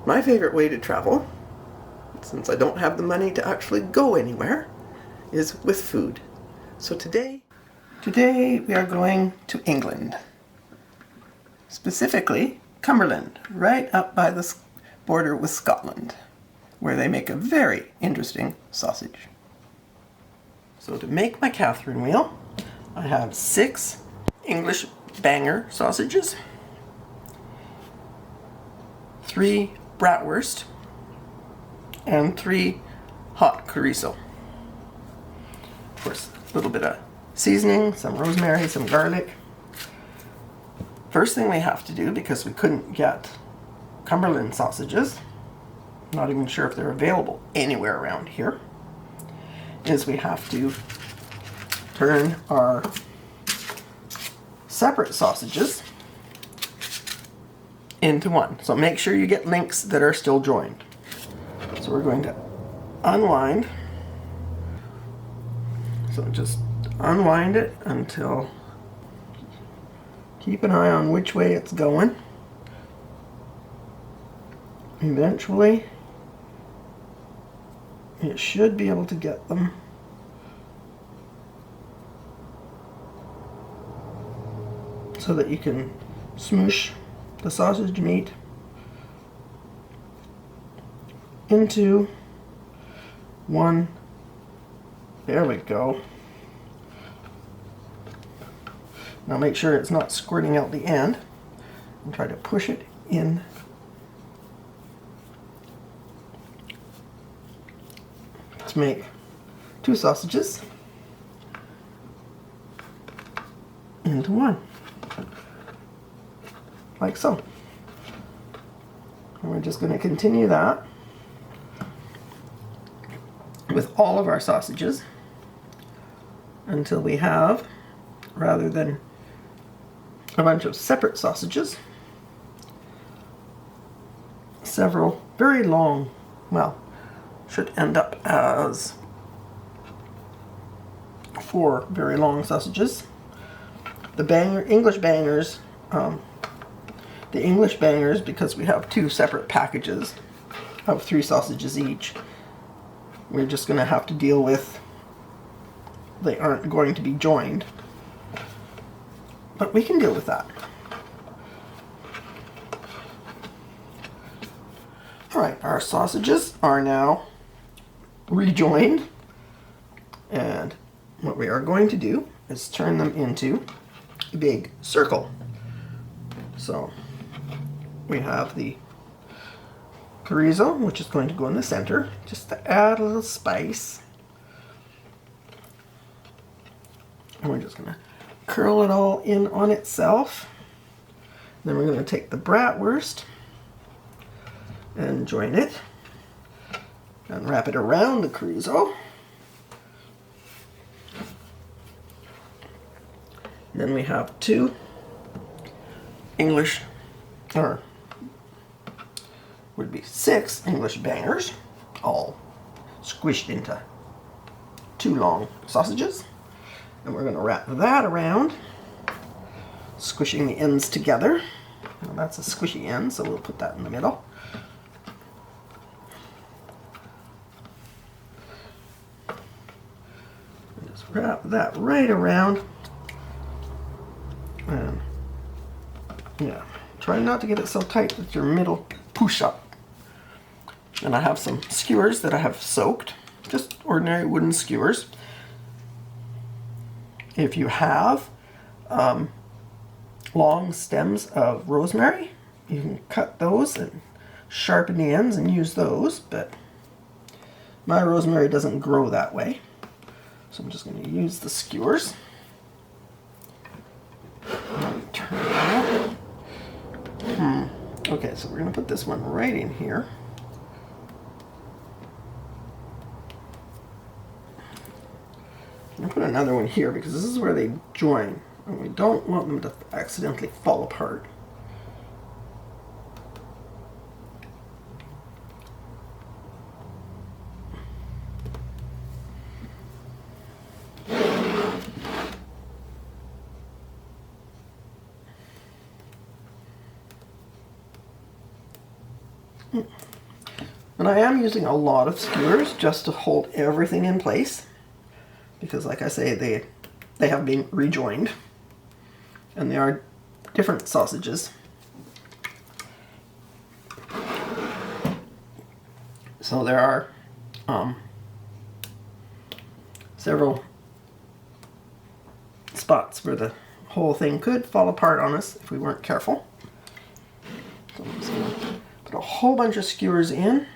My favorite way to travel, since I don't have the money to actually go anywhere, is with food. So today we are going to England. Specifically, Cumberland, right up by the border with Scotland, where they make a very interesting sausage. So to make my Catherine wheel, I have 6 English banger sausages, 3 Bratwurst, and 3 hot chorizo. Of course, a little bit of seasoning, some rosemary, some garlic. First thing we have to do, because we couldn't get Cumberland sausages, not even sure if they're available anywhere around here, is we have to turn our separate sausages into one. So make sure you get links that are still joined. So we're going to unwind. So just unwind it until, keep an eye on which way it's going. Eventually, it should be able to get them so that you can smoosh the sausage meat into one. There we go. Now make sure it's not squirting out the end, and try to push it in. To make 2 sausages into one, like so. And we're just going to continue that with all of our sausages until we have, rather than a bunch of separate sausages, several very long, well, should end up as 4 very long sausages. The English bangers, because we have 2 separate packages of 3 sausages each, we're just going to have to deal with, they aren't going to be joined. But we can deal with that. Alright, our sausages are now rejoined, and what we are going to do is turn them into a big circle. So we have the chorizo, which is going to go in the center, just to add a little spice. And we're just going to curl it all in on itself. Then we're going to take the Bratwurst and join it and wrap it around the chorizo. Then we have 2 English, or would be 6 English bangers, all squished into 2 long sausages. And we're going to wrap that around, squishing the ends together. Now that's a squishy end, so we'll put that in the middle. Just wrap that right around. And yeah, try not to get it so tight that your middle push up. And I have some skewers that I have soaked, just ordinary wooden skewers. If you have long stems of rosemary, you can cut those and sharpen the ends and use those, but my rosemary doesn't grow that way. So I'm just going to use the skewers. Turn it out. Okay, so we're going to put this one right in here. I'm going to put another one here because this is where they join, and we don't want them to accidentally fall apart. And I am using a lot of skewers just to hold everything in place, because like I say, they have been rejoined and they are different sausages. So there are several spots where the whole thing could fall apart on us if we weren't careful. So I'm just going to put a whole bunch of skewers in.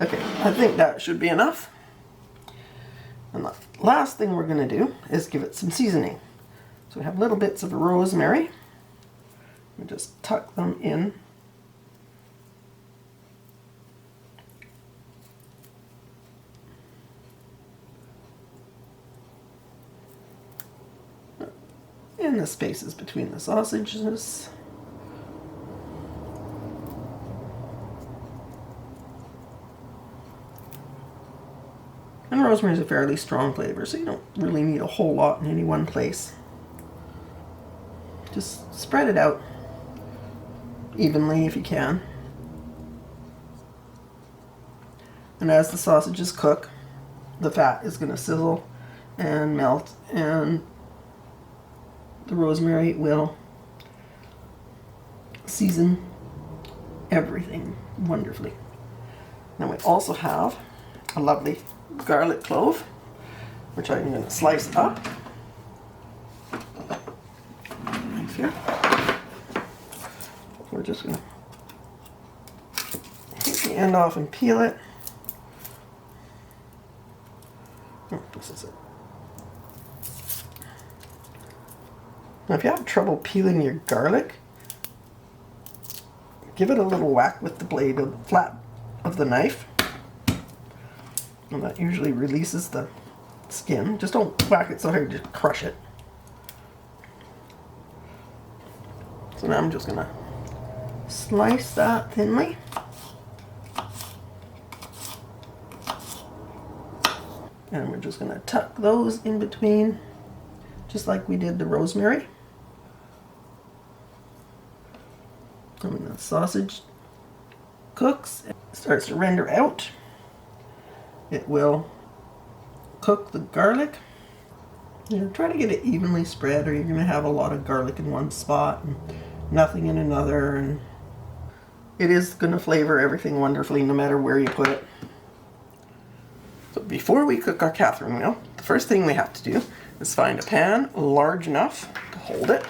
Okay, I think that should be enough. And the last thing we're going to do is give it some seasoning. So we have little bits of rosemary. We just tuck them in. In the spaces between the sausages. And rosemary is a fairly strong flavor, so you don't really need a whole lot in any one place. Just spread it out evenly if you can. And as the sausages cook, the fat is going to sizzle and melt, and the rosemary will season everything wonderfully. Now we also have a lovely garlic clove, which I'm going to slice up. Right here. We're just going to take the end off and peel it. Oh, this is it. Now if you have trouble peeling your garlic, give it a little whack with the blade of the flat of the knife. And that usually releases the skin. Just don't whack it so hard, just crush it. So now I'm just going to slice that thinly. And we're just going to tuck those in between, just like we did the rosemary. And when the sausage cooks, it starts to render out. It will cook the garlic. Try to get it evenly spread, or you're going to have a lot of garlic in one spot and nothing in another. And it is going to flavor everything wonderfully no matter where you put it. So before we cook our Catherine wheel, the first thing we have to do is find a pan large enough to hold it.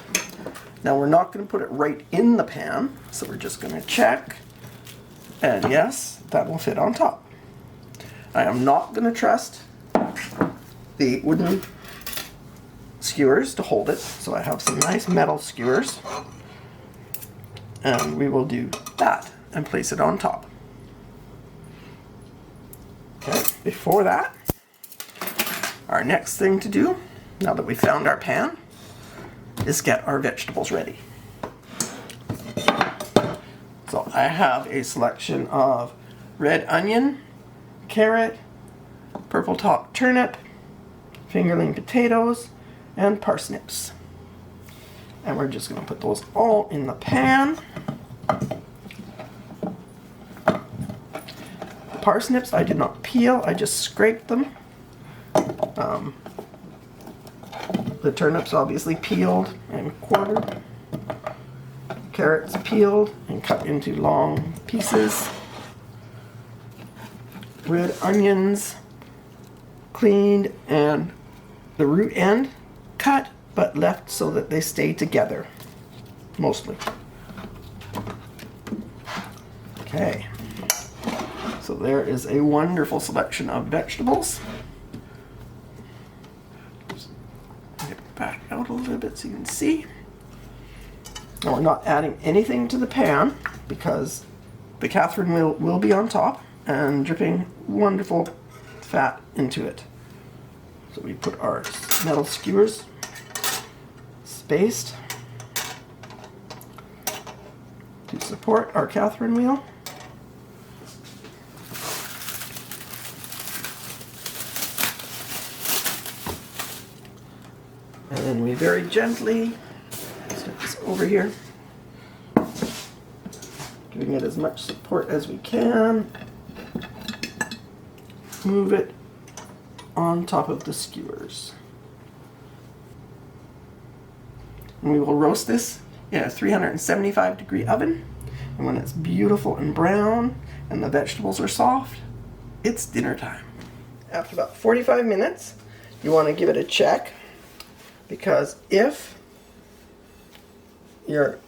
Now we're not going to put it right in the pan, so we're just going to check. And yes, that will fit on top. I am not going to trust the wooden skewers to hold it, so I have some nice metal skewers. And we will do that and place it on top. Okay, before that, our next thing to do, now that we found our pan, is get our vegetables ready. So I have a selection of red onion, carrot, purple top turnip, fingerling potatoes, and parsnips. And we're just going to put those all in the pan. The parsnips I did not peel, I just scraped them. The turnips obviously peeled and quartered. Carrots peeled and cut into long pieces. Red onions cleaned and the root end cut but left so that they stay together, mostly. Okay, so there is a wonderful selection of vegetables. Just get it back out a little bit so you can see. Now we're not adding anything to the pan because the Catherine wheel will be on top and dripping wonderful fat into it. So we put our metal skewers spaced to support our Catherine wheel. very gently. Stick this over here. Giving it as much support as we can. Move it on top of the skewers. And we will roast this in a 375-degree oven. And when it's beautiful and brown and the vegetables are soft, it's dinner time. After about 45 minutes, you want to give it a check, because if your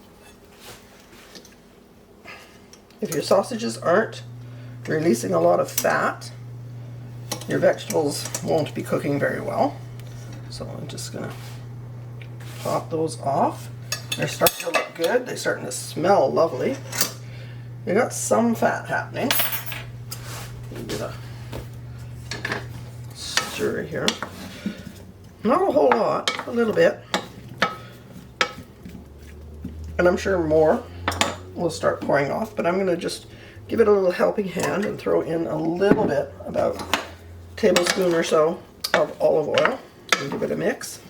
sausages aren't releasing a lot of fat, your vegetables won't be cooking very well. So I'm just going to pop those off. They're starting to look good. They're starting to smell lovely. They got some fat happening. A bit of stir here. Not a whole lot, a little bit. And I'm sure more will start pouring off, but I'm going to just give it a little helping hand and throw in a little bit, about a tablespoon or so of olive oil, and give it a mix.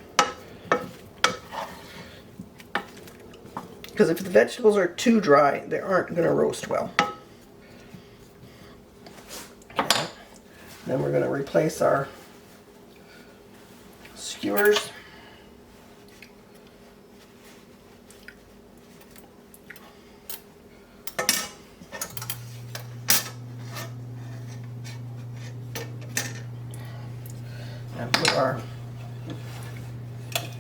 Because if the vegetables are too dry, they aren't going to roast well. Okay. Then we're going to replace our skewers. And put our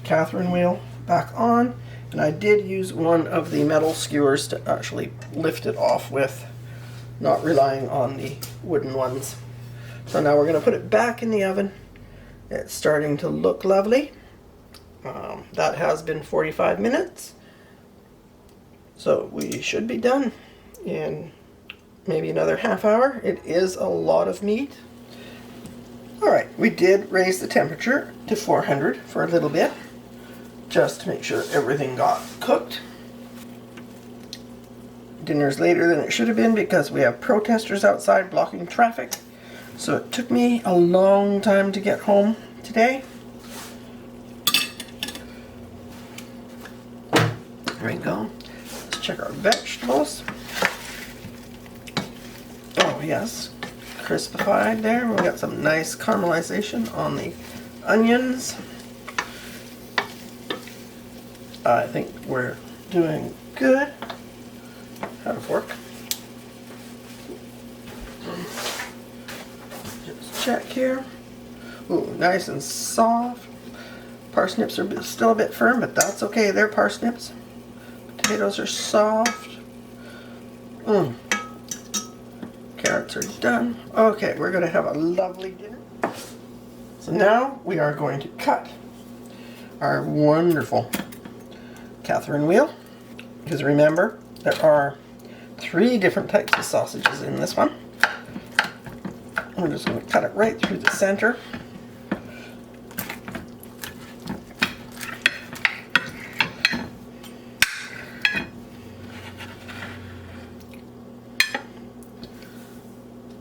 Catherine wheel back on. And I did use one of the metal skewers to actually lift it off with, not relying on the wooden ones. So now we're going to put it back in the oven. It's starting to look lovely. That has been 45 minutes. So we should be done in maybe another half hour. It is a lot of meat. Alright, we did raise the temperature to 400 for a little bit, just to make sure everything got cooked. Dinner's later than it should have been because we have protesters outside blocking traffic. So it took me a long time to get home today. There we go. Let's check our vegetables. Oh yes, crispified there. We got some nice caramelization on the onions. I think we're doing good. Have a fork. Just check here. Ooh, nice and soft. Parsnips are still a bit firm, but that's okay. They're parsnips. Potatoes are soft. Carrots are done. Okay, we're going to have a lovely dinner. So now we are going to cut our wonderful Catherine wheel, because remember, there are 3 different types of sausages in this one. We're just going to cut it right through the center.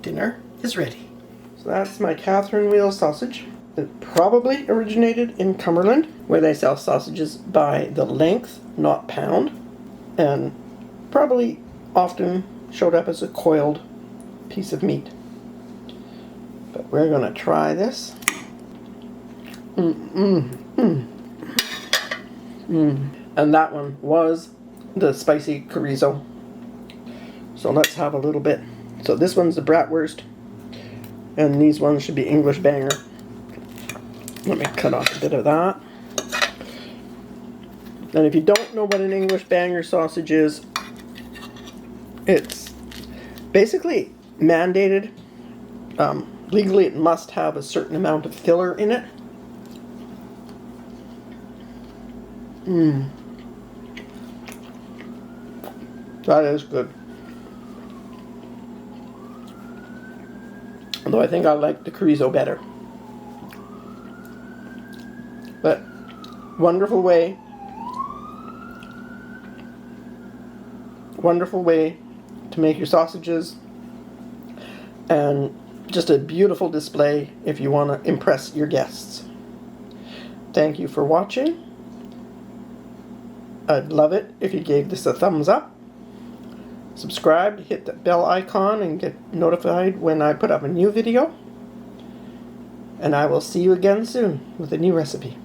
Dinner is ready. So that's my Catherine wheel sausage. It probably originated in Cumberland, where they sell sausages by the length, not pound, and probably often showed up as a coiled piece of meat. But we're going to try this. And that one was the spicy chorizo. So let's have a little bit. So this one's the Bratwurst, and these ones should be English banger. Let me cut off a bit of that. And if you don't know what an English banger sausage is, it's basically mandated. Legally, it must have a certain amount of filler in it. That is good. Although I think I like the chorizo better. But wonderful way to make your sausages, and just a beautiful display if you want to impress your guests. Thank you for watching. I'd love it if you gave this a thumbs up, subscribe, hit the bell icon, and get notified when I put up a new video. And I will see you again soon with a new recipe.